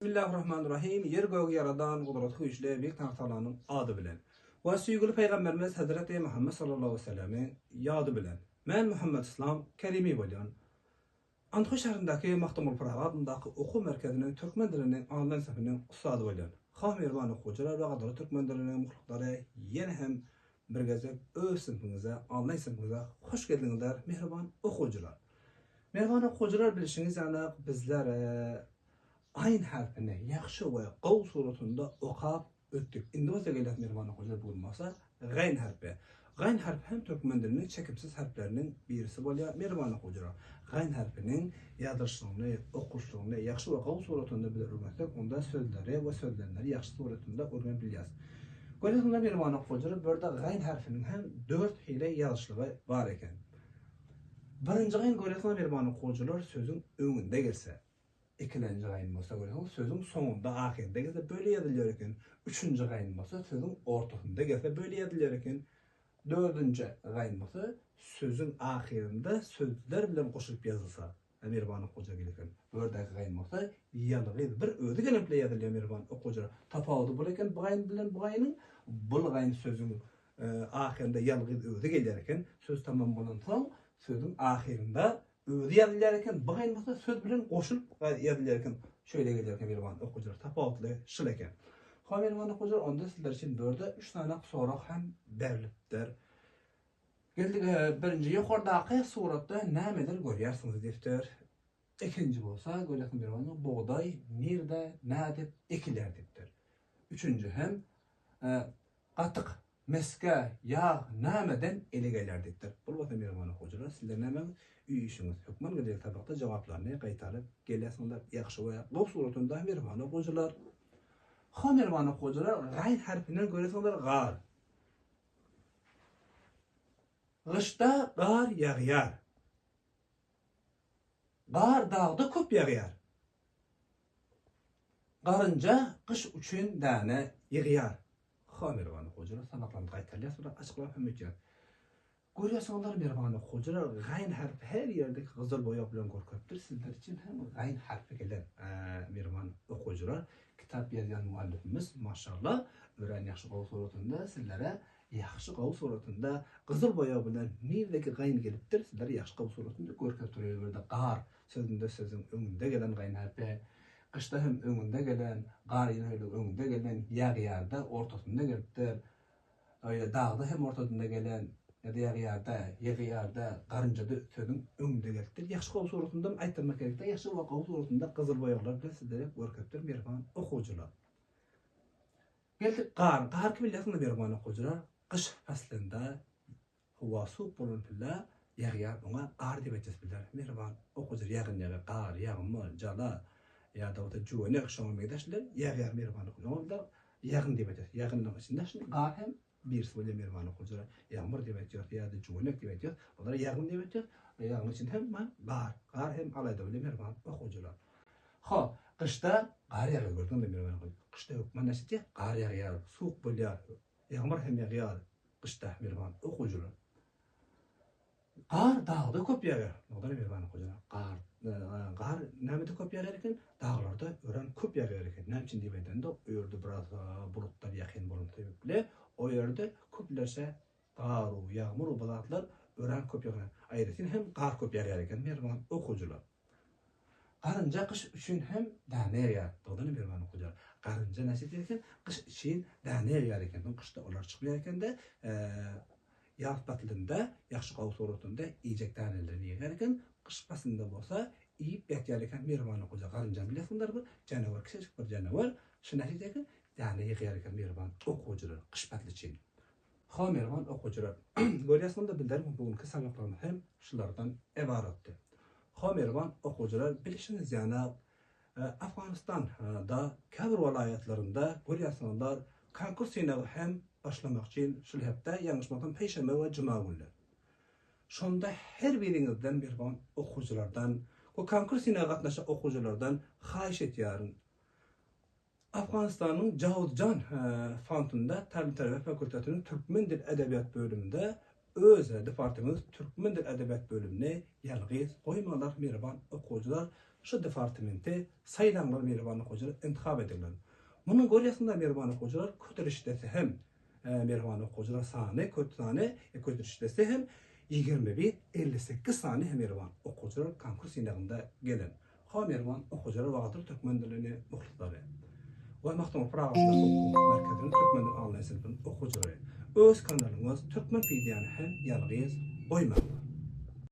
Bismillahirrahmanirrahim. Yer göğü yaradan kudretli güçlü bir tartalanın adı bilen. Ve süygülü Peygamberimiz Hazreti Muhammed sallallahu aleyhi ve sellem'in yadı bilen. Men Muhammed İslam Kerimi bolyan. Antı şehrindeki Mahtumul Pırağı adındaki oku merkezinin Türkmen dilinin online sınıfının ustadı bolyan. Xah Mirvan okucular ve kadar Türkmen dilinin muhlukları yeni hem bir gezek öz sınıfınıza, online sınıfınıza hoş geldinizler mehriban okucular. Mehriban okucular bilişiniz yani bizlere aynı harfini yaxşı ve qav suratında oqab öttük. İndi olsa gelet mehriban okucular bulunmasa gayn harfi. Gayn harfi hem Türkmen dilinin çekimsiz harflerinin birisi bolya mehriban okucular. Gayn harfinin yazılışını, oquşluğunu yaxşı ve qav suratında bilirmesek onda sözleri ve sözlenleri yaxşı suratında öğren biliyaz. Göletinde mehriban okucular burada gayn harfinin hem 4 hile yazılışlığı var eken. Birinci gayn göletinde mehriban okucular sözün önünde gelse. İkinci gayn bolsa görüyorsun sözün sonunda ahirinde gelse böyle yazılıyor eken. Üçüncü gayn bolsa sözün ortasında gelse böyle yazılıyor eken. Dördüncü gayn bolsa sözün ahirinde sözler bilen koşulup yazılsa. Mehriban okucular gelirken. Dördüncü gayn bolsa yalıgı bir ödü gelenple yazılıyor mehriban okucular. Tapawudu boleken bu gayn bilen bu gaynın bu gayn sözün ahirinde yalıgı ödü gelirken söz tamam bolan soň sözün ahirinde ödü yazılırken bagyn bolsa söz bilen goşulup yazılırken şöyle gelirken mehriban okucular tapawutly şıl eken. Mehriban okucular onda sizler için börde 3 tane sorak hem berilipdir. Geldik birinci yukarıdaki suratda nämedir görýärsiňiz depdir. İkinci bolsa görýärsiň mehriban buğday nerede nädip ekilär depdir. Üçüncü hem qatyk meske yağ nämeden ele geler depdir. Bu bolsa mehriban okucular sizler näme üy işiniz hükmän gelecek tabakta cevaplarını qaytaryp gelýärsiňler ýaxşy we bu suratynda mehriban okucular. Mehriban okucular gayn harfinden görýärsiňler gar. Gışta gar yağyar. Gar dağda köp yağyar. Garınca kış üçün däne yığyar. Mehriban okucular sabaklarını qaytarýar sonra açıklap hemmeýär. Görýärsiňler mehriban okucular gayn harfi her ýerde gyzyl boýap bilen görkezipdir. Sizler için hem gayn harfi geler. Mehriban okucular kitap ýazýan muallifimiz maşallah ören ýaxşy gaw suratynda sizlere yaxşı qaw suratında gyzyl boya bilen nirdeki gayn gelipdir. Sizler yaxşı qaw suratında görkezip turýarlar. Gar sözünde sözün öňünde gelen gayn harfi, kışta hem öňünde gelen, gar ýene öňünde gelen, ýağýarda ortasında gelipdir. Öýle dağda hem ortasında gelen, ýağýarda, ýağýarda, garynjada sözün öňünde gelipdir. Yaxşı qaw suratında aýtmak gerekdir. Yaxşı qaw suratında gyzyl boyalar bilen sizlere görkezipdir mehriban okucular. Geldik gar. Gar kim bilýärsiňiz mehriban okucular? Kış faslında hava soğuk bolan pilla yağyar ona gar diýip etýärler. Mehriban okucular ýagyn gar, ýagmy, jala ýa-da ota juwanak şoňa meýdaşlar yağyar mehriban okucular. Ýagyn diýip etýär. Ýagynlyň içinde şunu gar hem birisi bolýar mehriban okucular. Ýagmyr diýip etýär ýa-da juwanak diýip etýär. Olar ýagyn diýip etýär. Ýagnyň içinde hem gar. Gar hem alayda bolýar mehriban okucular. Kışta gar ýagar gördüňmi mehriban okucular? Kışta hukman näşe gar ýagar, soğuk bolýar. Ýagmyr hem ýagar. Kışta mehriban okucular. Gar dağda köp ýagar. Nodary mehriban okucular. Gar näme köp ýagar eken? Dağlarda ören köp ýagar eken. Näme üçin diýip etende öýerde biraz bulutlar ýakyn bolan sebäple o ýerde köplerse gar, ýagmyr bulatlar ören köp ýagar. Aýrysyn hem gar köp ýagar eken mehriban okucular. Garynja kış üçün hem däne ýagar. Nodary mehriban okucular. Garynja näçe eken? Kış üçün däne ýagar eken. Kışta olar çykmıyor eken de ýaz batylyda ýaxşy gaw suratynda iýjek däneleri ýeger eken, kış fasynda bolsa iýip ýetýär eken mehriban okucular. Garynja bilýärsiňler bu janawar kiçik bir janawar şuna eken däne ýeger eken mehriban okucular kış batly için. Mehriban okucular görýärsiňler bizler bugünkü sabaklarymyz hem şulardan ibaratdy. Mehriban okucular bilişiniz ýa-ni Afganistan'da käbir welaýatlarynda görýärsiňler konkurs synagy hem başlamak için şol hepde ýalňyşmadan peşembe we juma günleri. Şonda her biriňizden mehriban okuculardan, o konkurs synagy gatnaşan okuculardan haýyş etýärin. Afganistanyň Jawudjan fondunda Talim Terbiýet Fakültetiniň Türkmen dil edebiyat bölümünde öz departament Türkmen dil edebiyat bölümüne yalgız koymalar mehriban okuwçylar şu departamente saylanlar mehriban okuwçylar intihab edildiler. Bunun gorýasynda mehriban okuwçylar kötürüşdesi hem mehriban okuwçylar sany kötürüşdesi hem 21-58 sany mehriban okuwçylar konkurs ýynagynda gelen. Ha mehriban okuwçylar wagtyr Türkmen dilini muhlislary. Ve Mahtum Pravaslar Hukuk Merkezinin Türkmen dil anlayışının okuwçylary. Öz kanalyňyz Türkmen Pediýany hem ýalgyz goýmaň.